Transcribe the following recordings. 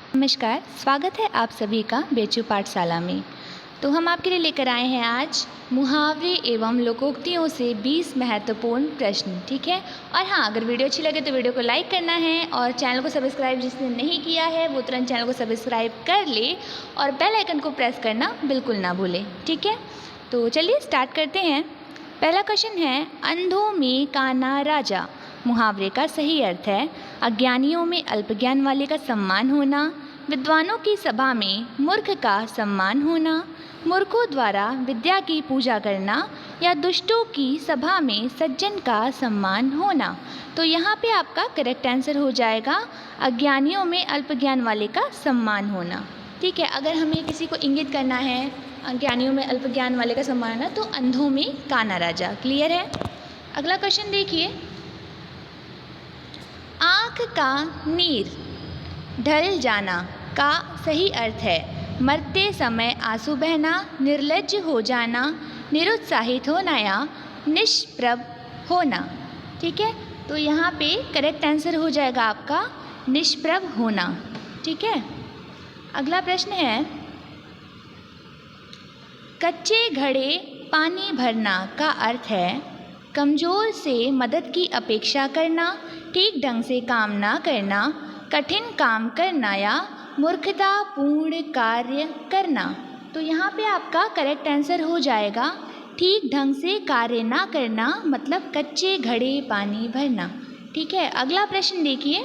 नमस्कार, स्वागत है आप सभी का बेचू पाठशाला में। तो हम आपके लिए लेकर आए हैं आज मुहावरे एवं लोकोक्तियों से 20 महत्वपूर्ण प्रश्न, ठीक है। और हाँ, अगर वीडियो अच्छी लगे तो वीडियो को लाइक करना है और चैनल को सब्सक्राइब जिसने नहीं किया है वो तुरंत चैनल को सब्सक्राइब कर ले और बेल आइकन को प्रेस करना बिल्कुल ना भूलें, ठीक है। तो चलिए स्टार्ट करते हैं। पहला क्वेश्चन है, अंधों में काना राजा। मुहावरे का सही अर्थ है, अज्ञानियों में अल्पज्ञान वाले का सम्मान होना, विद्वानों की सभा में मूर्ख का सम्मान होना, मूर्खों द्वारा विद्या की पूजा करना या दुष्टों की सभा में सज्जन का सम्मान होना। तो यहाँ पे आपका करेक्ट आंसर हो जाएगा अज्ञानियों में अल्पज्ञान वाले का सम्मान होना, ठीक है। अगर हमें किसी को इंगित करना है अज्ञानियों में अल्पज्ञान वाले का सम्मान होना तो अंधों में काना राजा। क्लियर है। अगला क्वेश्चन देखिए, आँख का नीर ढल जाना का सही अर्थ है, मरते समय आंसू बहना, निर्लज्ज हो जाना, निरुत्साहित होना या निष्प्रभ होना, ठीक है। तो यहाँ पे करेक्ट आंसर हो जाएगा आपका निष्प्रभ होना, ठीक है। अगला प्रश्न है, कच्चे घड़े पानी भरना का अर्थ है, कमज़ोर से मदद की अपेक्षा करना, ठीक ढंग से काम ना करना, कठिन काम करना या मूर्खतापूर्ण कार्य करना। तो यहाँ पे आपका करेक्ट आंसर हो जाएगा ठीक ढंग से कार्य ना करना, मतलब कच्चे घड़े पानी भरना, ठीक है। अगला प्रश्न देखिए,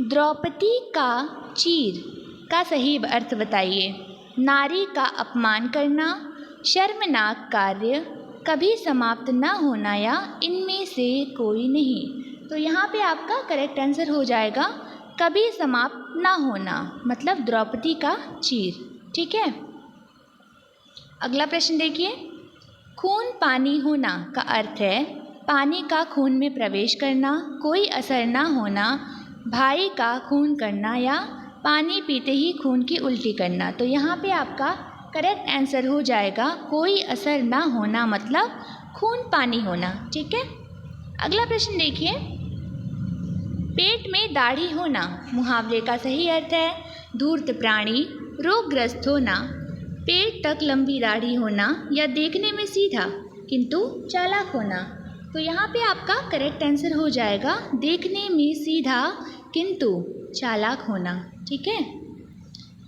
द्रौपदी का चीर का सही अर्थ बताइए। नारी का अपमान करना, शर्मनाक कार्य, कभी समाप्त न होना या इनमें से कोई नहीं। तो यहाँ पे आपका करेक्ट आंसर हो जाएगा कभी समाप्त ना होना, मतलब द्रौपदी का चीर, ठीक है। अगला प्रश्न देखिए, खून पानी होना का अर्थ है, पानी का खून में प्रवेश करना, कोई असर ना होना, भाई का खून करना या पानी पीते ही खून की उल्टी करना। तो यहाँ पे आपका करेक्ट आंसर हो जाएगा कोई असर ना होना, मतलब खून पानी होना, ठीक है। अगला प्रश्न देखिए, पेट में दाढ़ी होना मुहावरे का सही अर्थ है, धूर्त प्राणी, रोगग्रस्त होना, पेट तक लंबी दाढ़ी होना या देखने में सीधा किंतु चालाक होना। तो यहाँ पे आपका करेक्ट आंसर हो जाएगा देखने में सीधा किंतु चालाक होना, ठीक है।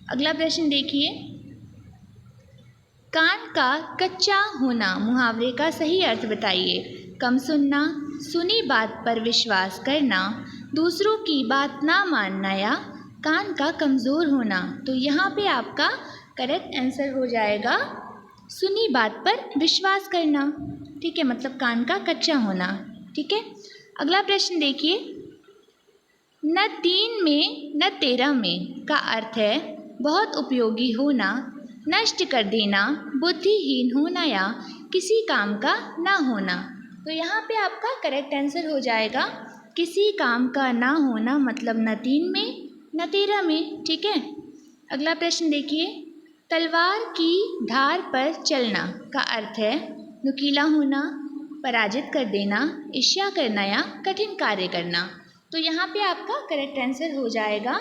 अगला प्रश्न देखिए, कान का कच्चा होना मुहावरे का सही अर्थ बताइए। कम सुनना, सुनी बात पर विश्वास करना, दूसरों की बात ना मानना या कान का कमज़ोर होना। तो यहाँ पे आपका करेक्ट आंसर हो जाएगा सुनी बात पर विश्वास करना, ठीक है, मतलब कान का कच्चा होना, ठीक है। अगला प्रश्न देखिए, न 3 में न 13 में का अर्थ है, बहुत उपयोगी होना, नष्ट कर देना, बुद्धिहीन होना या किसी काम का ना होना। तो यहाँ पे आपका करेक्ट आंसर हो जाएगा किसी काम का ना होना, मतलब न 3 में न 13 में, ठीक है। अगला प्रश्न देखिए, तलवार की धार पर चलना का अर्थ है, नुकीला होना, पराजित कर देना, ईर्ष्या करना या कठिन कार्य करना। तो यहाँ पे आपका करेक्ट आंसर हो जाएगा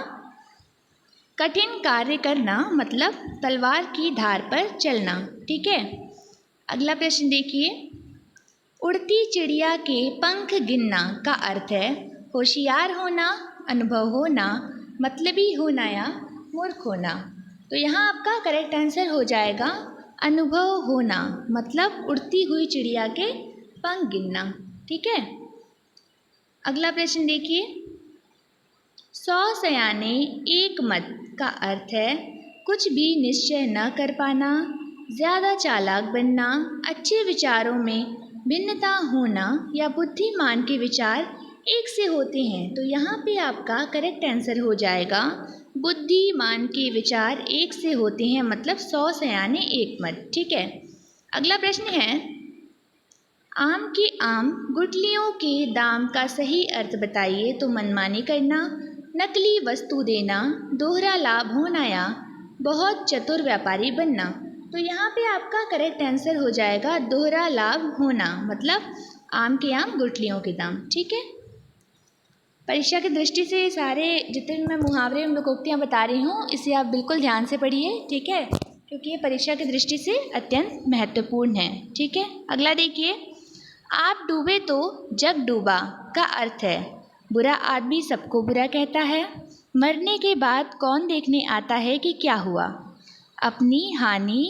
कठिन कार्य करना, मतलब तलवार की धार पर चलना, ठीक है। अगला प्रश्न देखिए, उड़ती चिड़िया के पंख गिनना का अर्थ है, होशियार होना, अनुभव होना, मतलबी होना या मूर्ख होना। तो यहाँ आपका करेक्ट आंसर हो जाएगा अनुभव होना, मतलब उड़ती हुई चिड़िया के पंख गिनना, ठीक है। अगला प्रश्न देखिए, 100 सयाने एक मत का अर्थ है, कुछ भी निश्चय न कर पाना, ज़्यादा चालाक बनना, अच्छे विचारों में भिन्नता होना या बुद्धिमान के विचार एक से होते हैं। तो यहाँ पे आपका करेक्ट आंसर हो जाएगा बुद्धिमान के विचार एक से होते हैं, मतलब 100 सयाने एक मत, ठीक है। अगला प्रश्न है, आम के आम गुठलियों के दाम का सही अर्थ बताइए। तो मनमानी करना, नकली वस्तु देना, दोहरा लाभ होना या बहुत चतुर व्यापारी बनना। तो यहाँ पे आपका करेक्ट आंसर हो जाएगा दोहरा लाभ होना, मतलब आम के आम गुठलियों के दाम, ठीक है। परीक्षा की दृष्टि से सारे जितने मैं मुहावरे एवं लोकोक्तियाँ बता रही हूँ इसे आप बिल्कुल ध्यान से पढ़िए, ठीक है, क्योंकि ये परीक्षा की दृष्टि से अत्यंत महत्वपूर्ण है। ठीक है, अगला देखिए, आप डूबे तो जग डूबा का अर्थ है बुरा आदमी सबको बुरा कहता है, मरने के बाद कौन देखने आता है कि क्या हुआ, अपनी हानि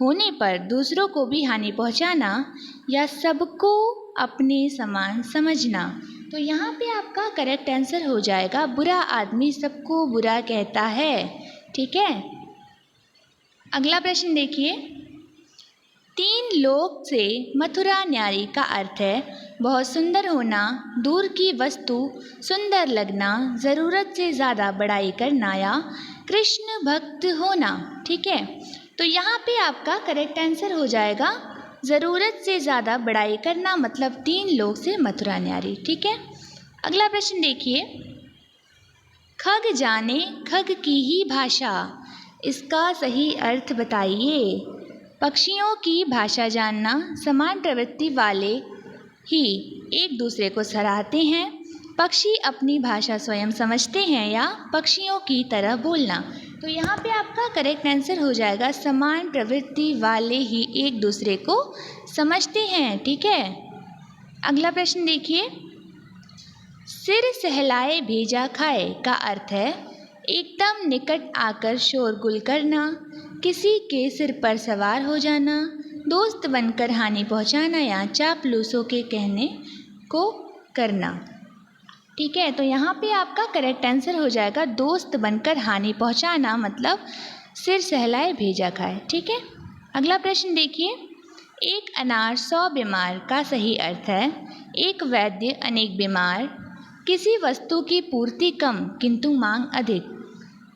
होने पर दूसरों को भी हानि पहुंचाना या सबको अपने समान समझना। तो यहाँ पे आपका करेक्ट आंसर हो जाएगा बुरा आदमी सबको बुरा कहता है। ठीक है, अगला प्रश्न देखिए, 3 लोक से मथुरा न्यारी का अर्थ है बहुत सुंदर होना, दूर की वस्तु सुंदर लगना, ज़रूरत से ज़्यादा बड़ाई करना या कृष्ण भक्त होना। ठीक है, तो यहाँ पे आपका करेक्ट आंसर हो जाएगा ज़रूरत से ज़्यादा बड़ाई करना, मतलब 3 लोक से मथुरा न्यारी। ठीक है, अगला प्रश्न देखिए, खग जाने खग की ही भाषा, इसका सही अर्थ बताइए। पक्षियों की भाषा जानना, समान प्रवृत्ति वाले ही एक दूसरे को सराहते हैं, पक्षी अपनी भाषा स्वयं समझते हैं या पक्षियों की तरह बोलना। तो यहाँ पे आपका करेक्ट आंसर हो जाएगा समान प्रवृत्ति वाले ही एक दूसरे को समझते हैं। ठीक है, अगला प्रश्न देखिए, सिर सहलाए भेजा खाए का अर्थ है एकदम निकट आकर शोरगुल करना, किसी के सिर पर सवार हो जाना, दोस्त बनकर हानि पहुंचाना या चापलूसों के कहने को करना। ठीक है, तो यहाँ पे आपका करेक्ट आंसर हो जाएगा दोस्त बनकर हानि पहुंचाना, मतलब सिर सहलाए भेजा खाए। ठीक है, अगला प्रश्न देखिए, एक अनार 100 बीमार का सही अर्थ है एक वैद्य अनेक बीमार, किसी वस्तु की पूर्ति कम किंतु मांग अधिक,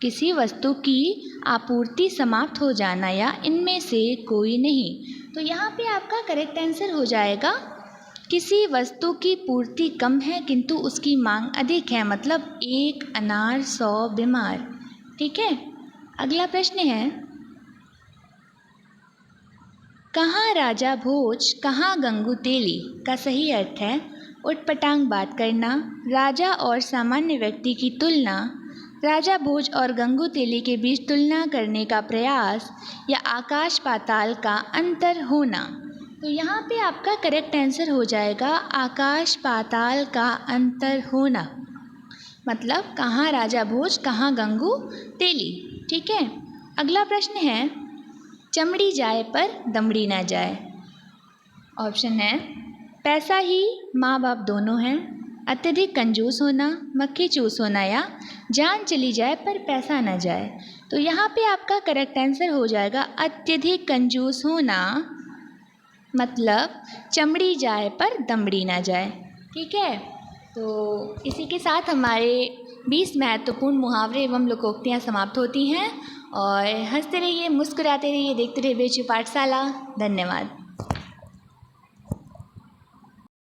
किसी वस्तु की आपूर्ति समाप्त हो जाना या इनमें से कोई नहीं। तो यहाँ पे आपका करेक्ट आंसर हो जाएगा किसी वस्तु की पूर्ति कम है किंतु उसकी मांग अधिक है, मतलब एक अनार 100 बीमार। ठीक है, अगला प्रश्न है, कहाँ राजा भोज कहाँ गंगू तेली का सही अर्थ है उटपटांग बात करना, राजा और सामान्य व्यक्ति की तुलना, राजा भोज और गंगू तेली के बीच तुलना करने का प्रयास या आकाश पाताल का अंतर होना। तो यहाँ पे आपका करेक्ट आंसर हो जाएगा आकाश पाताल का अंतर होना, मतलब कहाँ राजा भोज कहाँ गंगू तेली। ठीक है, अगला प्रश्न है, चमड़ी जाए पर दमड़ी ना जाए। ऑप्शन है, पैसा ही माँ बाप दोनों हैं, अत्यधिक कंजूस होना, मक्खी चूस होना या जान चली जाए पर पैसा ना जाए। तो यहाँ पे आपका करेक्ट आंसर हो जाएगा अत्यधिक कंजूस होना, मतलब चमड़ी जाए पर दमड़ी ना जाए। ठीक है, तो इसी के साथ हमारे 20 महत्वपूर्ण मुहावरे एवं लोकोक्तियाँ समाप्त होती हैं। और हंसते रहिए, मुस्कुराते रहिए, देखते रहिए बेचू पाठशाला। धन्यवाद।